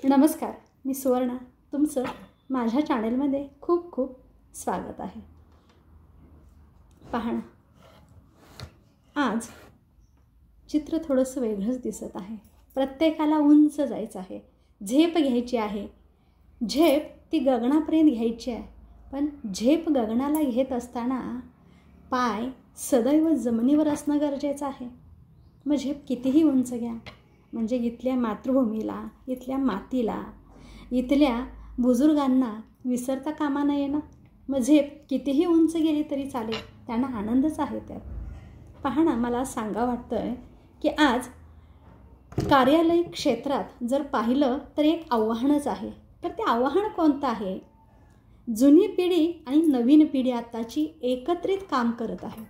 नमस्कार, मी सुवर्णा. तुमचं माझ्या चॅनलमध्ये खूप खूप स्वागत आहे. पहा ना, आज चित्र थोडंसं वेगळंच दिसत आहे. प्रत्येकाला उंच जायचं आहे, झेप घ्यायची आहे. झेप ती गगनापर्यंत घ्यायची आहे. पण झेप गगनाला घेत असताना पाय सदैव जमिनीवर असणं गरजेचं आहे. मग झेप कितीही उंच घ्या, म्हणजे इथल्या मातृभूमीला, इथल्या मातीला, इथल्या बुजुर्गांना विसरता कामा नये ना. मग झेप कितीही उंच गेली तरी चालेल, त्यांना आनंदच आहे त्यात. पहा ना, मला सांगा वाटतं आहे की आज कार्यालय क्षेत्रात जर पाहिलं तर एक आव्हानच आहे. तर ते आव्हान कोणतं आहे? जुनी पिढी आणि नवीन पिढी आत्ताची एकत्रित काम करत आहेत.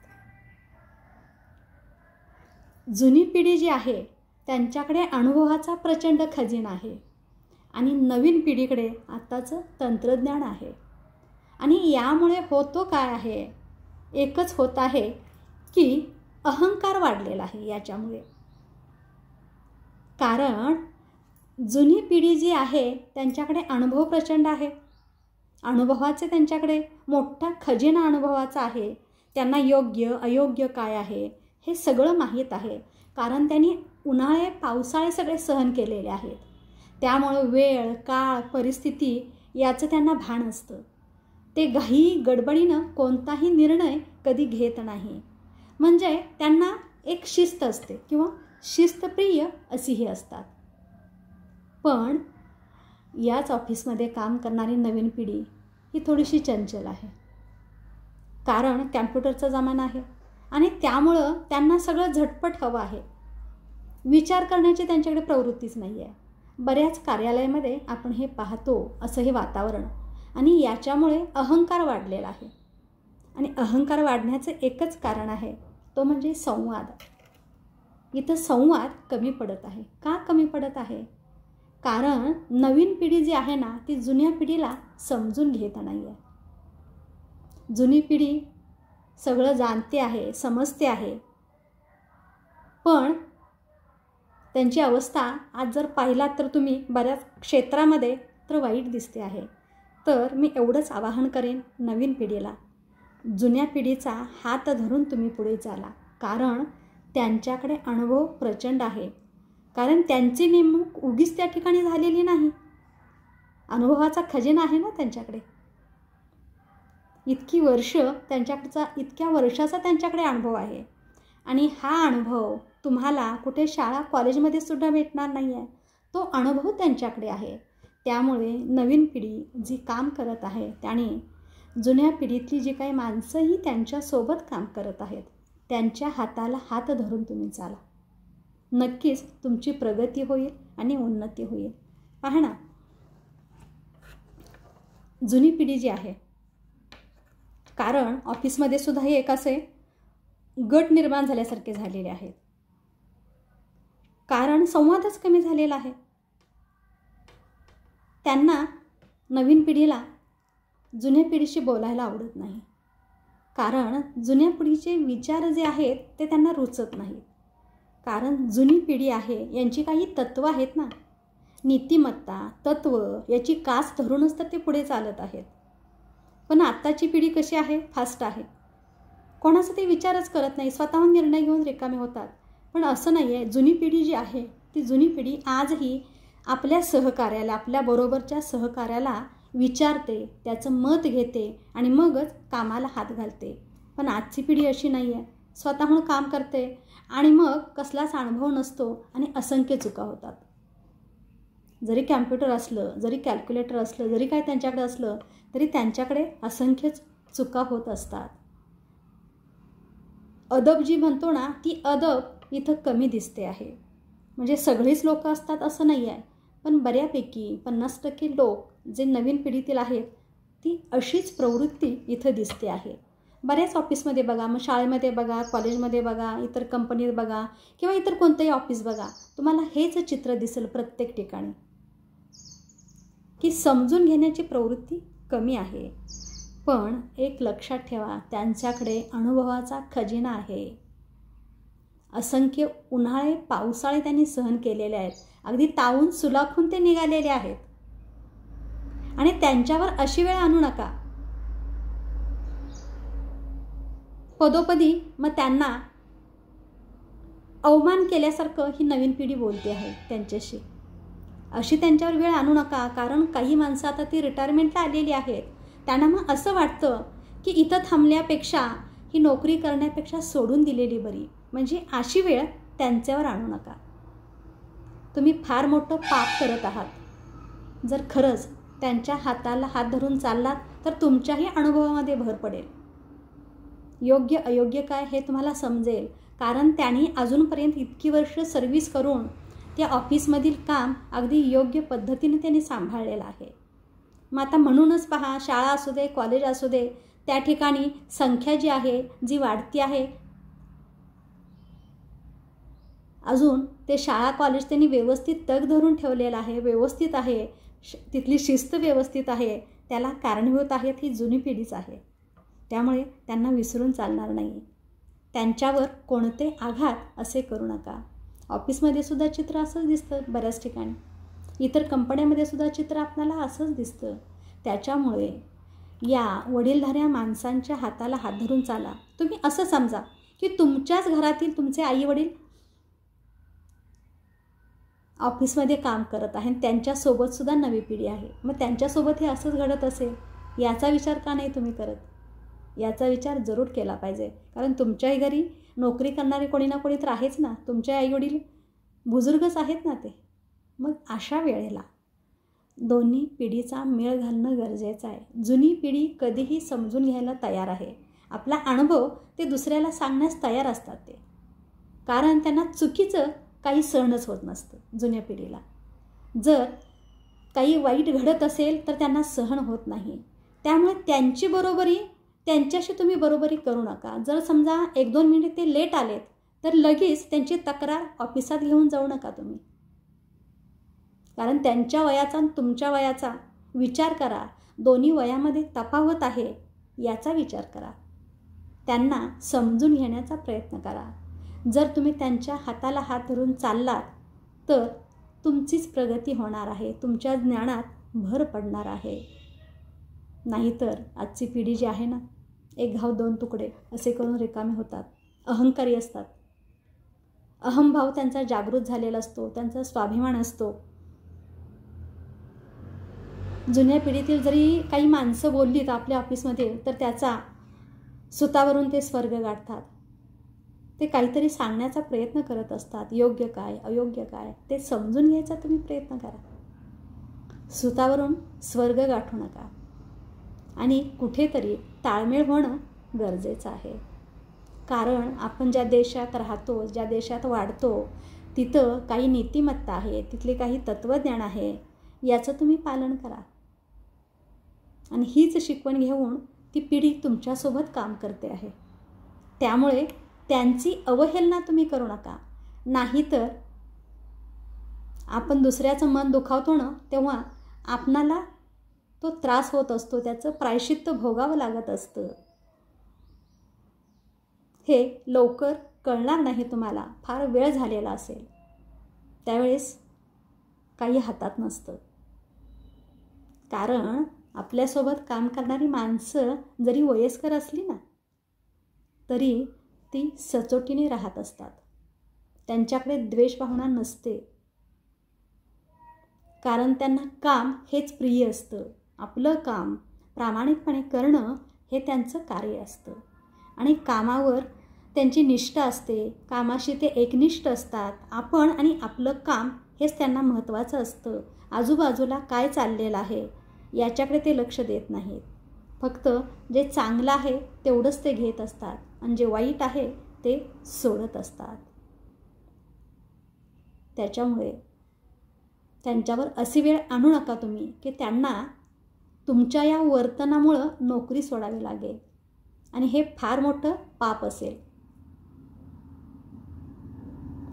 जुनी पिढी जी आहे त्यांच्याकडे अनुभवाचा प्रचंड खजिना आहे आणि नवीन पिढीकडे आत्ताचं तंत्रज्ञान आहे. आणि यामुळे होतो काय आहे? एकच होत आहे की अहंकार वाढलेला आहे याच्यामुळे. कारण जुनी पिढी जी आहे त्यांच्याकडे अनुभव प्रचंड आहे. अनुभवाचे त्यांच्याकडे मोठा खजिना अनुभवाचा आहे. त्यांना योग्य अयोग्य काय आहे हे सगळं माहीत आहे. कारण त्यांनी उन्हाळे पावसाळे सगळे सहन केलेले आहेत. त्यामुळं वेळ, काळ, परिस्थिती याचं त्यांना भान असतं. ते घाई गडबडीनं कोणताही निर्णय कधी घेत नाही. म्हणजे त्यांना एक शिस्त असते किंवा शिस्तप्रिय अशीही असतात. पण याच ऑफिसमध्ये काम करणारी नवीन पिढी ही थोडीशी चंचल आहे. कारण कॅम्प्युटरचा जमाना आहे आणि त्यामुळं त्यांना सगळं झटपट हवं आहे. विचार करण्याची त्यांच्याकडे प्रवृत्तीच नाही आहे. बऱ्याच कार्यालयामध्ये आपण हे पाहतो, असं हे वातावरण. आणि याच्यामुळे अहंकार वाढलेला आहे. आणि अहंकार वाढण्याचं एकच कारण आहे, तो म्हणजे संवाद. इथं संवाद कमी पडत आहे. का कमी पडत आहे? कारण नवीन पिढी जी आहे ना ती जुन्या पिढीला समजून घेत नाही आहे. जुनी पिढी सगळं जाणते आहे, समजते आहे. पण त्यांची अवस्था आज जर पाहिलात तर तुम्ही बऱ्याच क्षेत्रामध्ये तर वाईट दिसते आहे. तर मी एवढंच आवाहन करेन नवीन पिढीला, जुन्या पिढीचा हात धरून तुम्ही पुढे चाला. कारण त्यांच्याकडे अनुभव प्रचंड आहे. कारण त्यांची नेमणूक उगीच त्या ठिकाणी झालेली नाही. अनुभवाचा खजिना आहे ना त्यांच्याकडे. इतकी इतक्या वर्षाचा त्यांच्याकडे अनुभव आहे. आणि हा अनुभव तुम्हाला कुठे शाळा कॉलेजमध्ये सुद्धा भेटणार नाही आहे. तो अनुभव त्यांच्याकडे आहे. त्यामुळे नवीन पिढी जी काम करत आहे त्याने जुन्या पिढीतली जी काही माणसंही त्यांच्यासोबत काम करत आहेत त्यांच्या हाताला हात धरून तुम्ही चाला. नक्कीच तुमची प्रगती होईल आणि उन्नती होईल. पहा ना, जुनी पिढी जी आहे, कारण ऑफिसमध्ये सुद्धा हे एक असे गट निर्माण झाल्यासारखे झालेले आहेत. कारण संवादच कमी झालेला आहे. त्यांना नवीन पिढीला जुन्या पिढीशी बोलायला आवडत नाही. कारण जुन्या पिढीचे विचार जे आहेत ते त्यांना रुचत नाहीत. कारण जुनी पिढी आहे यांची काही तत्त्व आहेत ना, नीतिमत्ता, तत्त्व याची कास धरूनच तर ते पुढे चालत आहेत. पण आत्ताची पिढी कशी आहे? फास्ट आहे. कोणाचा ते विचारच करत नाही, स्वतःहून निर्णय घेऊन रिकामे होतात. पण असं नाही आहे. जुनी पिढी जी आहे ती जुनी पिढी आजही आपल्या सहकार्याला, आपल्याबरोबरच्या सहकार्याला विचारते, त्याचं मत घेते आणि मगच कामाला हात घालते. पण आजची पिढी अशी नाही आहे. स्वतःहून काम करते आणि मग कसलाच अनुभव नसतो आणि असंख्य चुका होतात. जरी कॅम्प्युटर असलं, जरी कॅल्क्युलेटर असलं, जरी काय त्यांच्याकडे असलं तरी त्यांच्याकडे असंख्य चुका होत असतात. अदब जी म्हणतो ना ती अदब इथं कमी दिसते आहे. म्हणजे सगळीच लोक असतात असं नाही आहे. पण बऱ्यापैकी 50% लोक जे नवीन पिढीतील आहेत ती अशीच प्रवृत्ती इथं दिसते आहे. बऱ्याच ऑफिसमध्ये बघा, मग शाळेमध्ये बघा, कॉलेजमध्ये बघा, इतर कंपनीत बघा किंवा इतर कोणतंही ऑफिस बघा, तुम्हाला हेच चित्र दिसेल प्रत्येक ठिकाणी की समजून घेण्याची प्रवृत्ती कमी आहे. पण एक लक्षात ठेवा, त्यांच्याकडे अनुभवाचा खजिना आहे. असंख्य उन्हाळे पावसाळे त्यांनी सहन केलेले आहेत. अगदी तावून सुलाखून ते निघालेले आहेत. आणि त्यांच्यावर अशी वेळ आणू नका पदोपदी मग त्यांना अवमान केल्यासारखं ही नवीन पिढी बोलते आहे त्यांच्याशी. अशी त्यांच्यावर वेळ आणू नका. कारण काही माणसं आता ती रिटायरमेंटला आलेली आहेत. त्यांना मग असं वाटतं की इथं थांबण्यापेक्षा ही नोकरी करण्यापेक्षा सोडून दिलेली बरी. म्हणजे अशी वेळ त्यांच्यावर आणू नका. तुम्ही फार मोठं पाप करत आहात. जर खरंच त्यांच्या हाताला हात धरून चाललात तर तुमच्याही अनुभवामध्ये भर पडेल. योग्य अयोग्य काय हे तुम्हाला समजेल. कारण त्यांनी अजूनपर्यंत इतकी वर्ष सर्व्हिस करून त्या ऑफिसमधील काम अगदी योग्य पद्धतीने त्यांनी सांभाळलेलं आहे. मग आता म्हणूनच पहा, शाळा असू दे, कॉलेज असू दे, त्या ठिकाणी संख्या जी आहे जी वाढती आहे. अजून ते शाळा कॉलेज त्यांनी व्यवस्थित तग धरून ठेवलेलं आहे, व्यवस्थित आहे, तिथली शिस्त व्यवस्थित आहे. त्याला कारणीभूत आहेत ही जुनी पिढीच आहे. त्यामुळे त्यांना विसरून चालणार नाही. त्यांच्यावर कोणते आघात असे करू नका. ऑफिसमध्ये सुद्धा चित्र असंच दिसतं बऱ्याच ठिकाणी. इतर कंपन्यामध्ये सुद्धा चित्र आपल्याला असंच दिसतं. त्याच्यामुळे या वडीलधाऱ्या माणसांच्या हाताला हात धरून चाला. तुम्ही असं समजा की तुमच्याच घरातील तुमचे आई वडील ऑफिसमध्ये काम करत आहे. त्यांच्यासोबत सुद्धा नवी पिढी आहे. मग त्यांच्यासोबत हे असंच घडत असेल याचा विचार का नाही तुम्ही करत? याचा विचार जरूर केला पाहिजे. कारण तुमच्याही घरी नोकरी करणारे कोणी ना कोणी तर आहेच ना. तुमचे आईवडील बुजुर्गच आहेत ना ते. मग अशा वेळेला दोन्ही पिढीचा मेळ घालणं गरजेचं आहे. जुनी पिढी कधीही समजून घ्यायला तयार आहे. आपला अनुभव ते दुसऱ्याला सांगण्यास तयार असतात ते. कारण त्यांना चुकीचं काही सहनच होत नसतं जुन्या पिढीला. जर काही वाईट घडत असेल तर त्यांना सहन होत नाही. त्यामुळे त्यांची बरोबरी त्यांच्याशी तुम्ही बरोबरी करू नका. जर समजा 1-2 मिनिट ते लेट आलेत तर लगेच त्यांची तक्रार ऑफिसात घेऊन जाऊ नका तुम्ही. कारण त्यांच्या वयाचा आणि तुमच्या वयाचा विचार करा. दोन्ही वयामध्ये तफावत आहे याचा विचार करा. त्यांना समजून घेण्याचा प्रयत्न करा. जर तुम्ही त्यांच्या हाताला हात धरून चाललात तर तुमचीच प्रगती होणार आहे. तुमच्या ज्ञानात भर पडणार आहे. नाहीतर आजची पिढी जी आहे ना, एक घाव दोन तुकडे असे करून रिकामे होतात. अहंकारी असतात. अहंभाव त्यांचा जागृत झालेला असतो. त्यांचा स्वाभिमान असतो. जुन्या पिढीतील जरी काही माणसं बोललीत आपल्या ऑफिसमध्ये तर त्याचा सुतावरून ते स्वर्ग गाठतात. ते काहीतरी सांगण्याचा प्रयत्न करत असतात. योग्य काय अयोग्य काय ते समजून घ्यायचा तुम्ही प्रयत्न करा. सुतावरून स्वर्ग गाठू नका. आणि कुठेतरी ताळमेळ होणं गरजेचं आहे. कारण आपण ज्या देशात राहतो, ज्या देशात वाढतो तिथं काही नीतिमत्ता आहे, तिथले काही तत्त्वज्ञान आहे, याचं तुम्ही पालन करा. आणि हीच शिकवण घेऊन ती पिढी तुमच्यासोबत काम करते आहे. त्यामुळे त्यांची अवहेलना तुम्ही करू नका. नाहीतर आपण दुसऱ्याचं मन दुखावतो ना, तेव्हा आपणाला तो त्रास होत असतो. त्याचं प्रायश्चित्त भोगावं लागत असतं. हे लवकर कळणार नाही तुम्हाला. फार वेळ झालेला असेल त्यावेळेस काही हातात नसतं. कारण आपल्यासोबत काम करणारी माणसं जरी वयस्कर असली ना तरी ती सचोटीने राहत असतात. त्यांच्याकडे द्वेष भावना नसते. कारण त्यांना काम हेच प्रिय असतं. आपलं काम प्रामाणिकपणे करणं हे त्यांचं कार्य असतं. आणि कामावर त्यांची निष्ठा असते. कामाशी ते एकनिष्ठ असतात. आपण आणि आपलं काम हेच त्यांना महत्त्वाचं असतं. आजूबाजूला काय चाललेलं आहे याच्याकडे ते लक्ष देत नाहीत. फक्त जे चांगलं आहे तेवढंच ते घेत असतात आणि जे वाईट आहे ते सोडत असतात. त्याच्यामुळे त्यांच्यावर अशी वेळ आणू नका तुम्ही की त्यांना तुमच्या या वर्तनामुळं नोकरी सोडावी लागेल, आणि हे फार मोठं पाप असेल.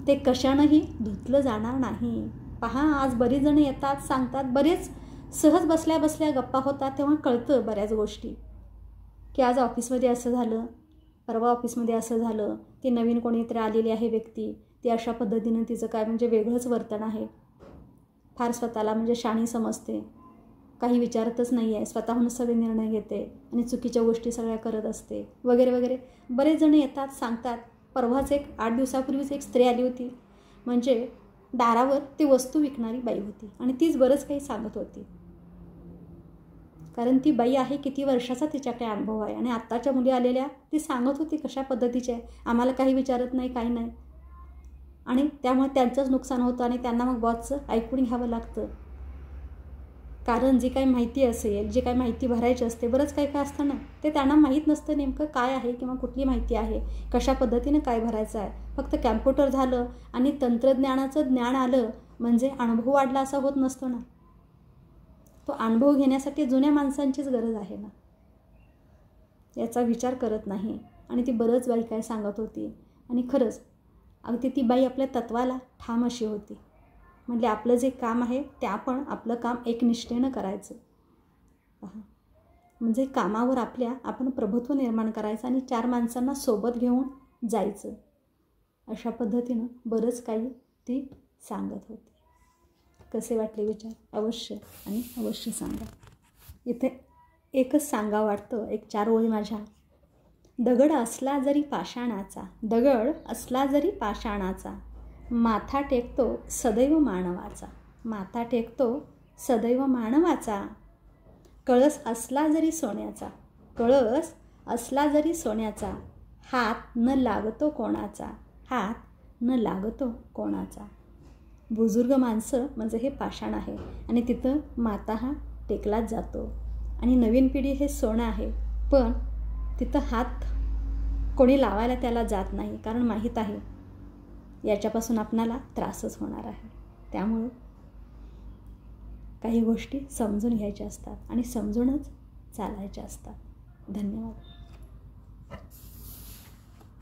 ते कशानंही धुतलं जाणार नाही. पहा, आज बरीच जण येतात, सांगतात, बरेच सहज बसल्या बसल्या गप्पा होतात, तेव्हा कळतं बऱ्याच गोष्टी की आज ऑफिसमध्ये असं झालं, परवा ऑफिसमध्ये असं झालं, ती नवीन कोणीतरी आलेली आहे व्यक्ती, ती अशा पद्धतीनं तिचं काय म्हणजे वेगळंच वर्तन आहे, फार स्वतःला म्हणजे शाणी समजते, काही विचारतच नाही आहे, स्वतःहूनच सगळे निर्णय घेते आणि चुकीच्या गोष्टी सगळ्या करत असते वगैरे वगैरे. बरेच जण येतात, सांगतात. परवाच 8 दिवसापूर्वीच एक स्त्री आली होती, म्हणजे दारावर ती वस्तू विकणारी बाई होती आणि तीच बरंच काही सांगत होती. कारण ती बाई आहे, किती वर्षाचा तिच्याकडे अनुभव आहे, आणि आत्ताच्या मुली आलेल्या ती सांगत होती कशा पद्धतीचे आहे, आम्हाला काही विचारत नाही, काही नाही, आणि त्यामुळे त्यांचंच नुकसान होतं आणि त्यांना मग बॉसचं ऐकून घ्यावं लागतं. कारण जी काही माहिती असेल, जी काही माहिती भरायची असते, बरंच काही काय असतं ना, ते त्यांना माहीत नसतं नेमकं काय आहे किंवा कुठली माहिती आहे, कशा पद्धतीने काय भरायचं आहे. फक्त कॅम्प्युटर झालं आणि तंत्रज्ञानाचं ज्ञान आलं म्हणजे अनुभव वाढला असा होत नसतो ना. तो अनुभव घेण्यासाठी जुन्या माणसांचीच गरज आहे ना. याचा विचार करत नाही आणि ती बरंच बाई काय सांगत होती, आणि खरंच अगदी ती बाई आपल्या तत्वाला ठाम अशी होती. म्हणजे आपलं जे काम आहे ते आपण आपलं काम एकनिष्ठेनं करायचं. पहा, म्हणजे कामावर आपण प्रभुत्व निर्माण करायचं आणि 4 माणसांना सोबत घेऊन जायचं. अशा पद्धतीनं बरंच काही ती सांगत होती. कसे वाटले विचार अवश्य आणि अवश्य सांगा. इथे एकच सांगा वाटतं, एक 4 ओळी माझ्या. दगड असला जरी पाषाणाचा, दगड असला जरी पाषाणाचा, माथा टेकतो सदैव मानवाचा, माथा टेकतो सदैव मानवाचा. कळस असला जरी सोन्याचा, कळस असला जरी सोन्याचा, हात न लागतो कोणाचा, हात न लागतो कोणाचा. बुजुर्ग माणसं म्हणजे हे पाषाण आहे, आणि तिथं माथा हा टेकलाच जातो, आणि नवीन पिढी हे सोनं आहे, पण तिथं हात कोणी लावायला त्याला जात नाही, कारण माहीत आहे याच्यापासून आपणाला त्रासच होणार आहे. त्यामुळं काही गोष्टी समजून घ्यायच्या असतात आणि समजूनच चालायच्या असतात. धन्यवाद.